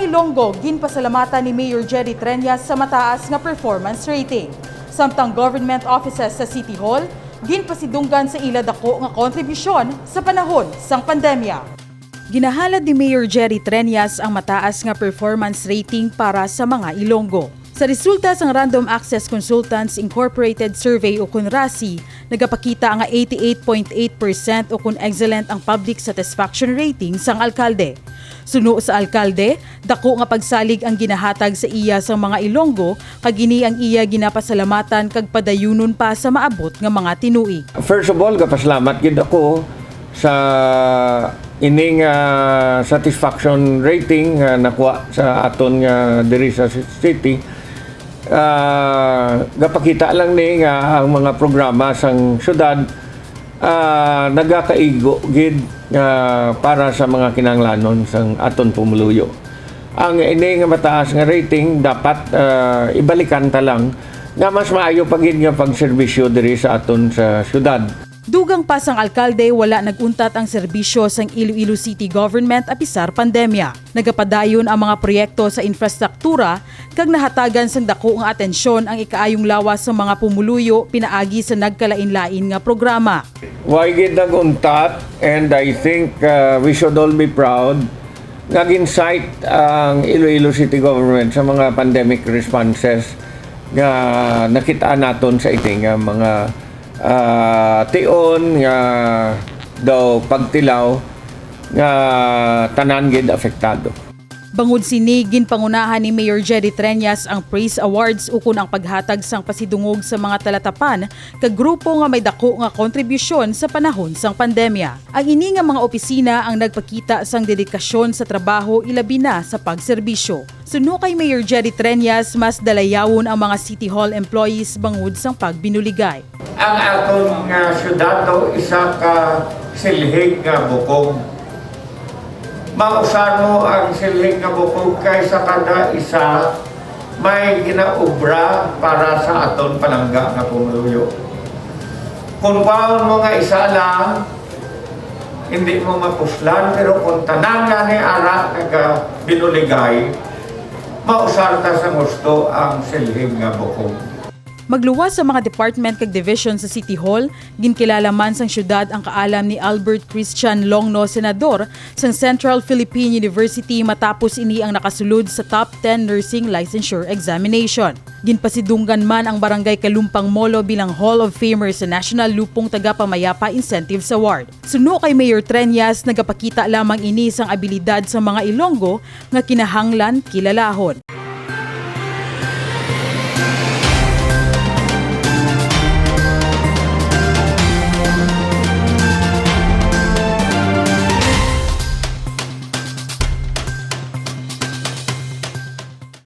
Ilonggo ginpasalamatan ni Mayor Jerry Treñas sa mataas nga performance rating. Samtang government offices sa City Hall ginpasidunggan sa ila dako nga kontribusyon sa panahon sang pandemya. Ginahalad ni Mayor Jerry Treñas ang mataas nga performance rating para sa mga Ilonggo. Sa resulta sang Random Access Consultants Incorporated Survey o kun RASI, nagapakita nga 88.8% o kun excellent ang public satisfaction rating sang alkalde. Suno sa alkalde, dako nga pagsalig ang ginahatag sa iya sang mga Ilonggo, kagini ang iya ginapasalamatan kag padayunon pa sa maabot nga mga tinuig. First of all, kapasalamat gid ako sa ining satisfaction rating nga nakuha sa aton nga diri sa city. Gapakita lang ni nga ang mga programa sang syudad nagakaigo gid para sa mga kinahanglanon sang aton pumuluyo. Ang ini nga mataas nga rating dapat ibalikan ta lang nga mas maayo pa gid nga pagserbisyo diri sa aton sa syudad. Dugang pa sang alkalde wala naguntat ang serbisyo sang Iloilo City Government apisar pandemya. Nagapadayon ang mga proyekto sa infrastruktura kag nahatagan sang dako nga atensyon ang ikaayong lawas sa mga pumuluyo pinaagi sa nagkalain-lain nga programa. Why gid naguntat, and I think we should all be proud nag-insight ang Iloilo City Government sa mga pandemic responses nga nakita naton sa iting mga tion nga daw pagtilaw nga tanan gid apektado. Bangod sini ginpangunahan ni Mayor Jerry Treñas ang Praise Awards ukon ang paghatag sang pasidungog sa mga talatapan kag grupo nga may dako nga kontribusyon sa panahon sang pandemya. Ang ini nga mga opisina ang nagpakita sang dedikasyon sa trabaho ilabi na sa pagserbisyo. Suno kay Mayor Jerry Treñas, mas dalayawon ang mga City Hall employees bangod sang pagbinuligay. Ang aton nga syudad isa ka silhig nga bukog. Mausar mo ang silhig nga bukog kaysa kada isa may ginaubra para sa aton palangga nga pumuluyo. Kung paon mo nga isa lang, hindi mo mapuslan, pero kung tanan nga ni ara nga binuligay, mausar ta sa gusto ang silhig nga bukog. Magluwas sa mga department kag division sa City Hall, ginkilala man sang syudad ang kaalam ni Albert Christian Longno, senador sang Central Philippine University matapos ini ang nakasulod sa Top 10 Nursing Licensure Examination. Ginpasidunggan man ang Barangay Kalumpang Molo bilang Hall of Famer sa National Lupong Tagapamayapa Incentives Award. Suno kay Mayor Treñas, nagapakita lamang ini sang abilidad sa mga Ilonggo nga kinahanglan kilalahon.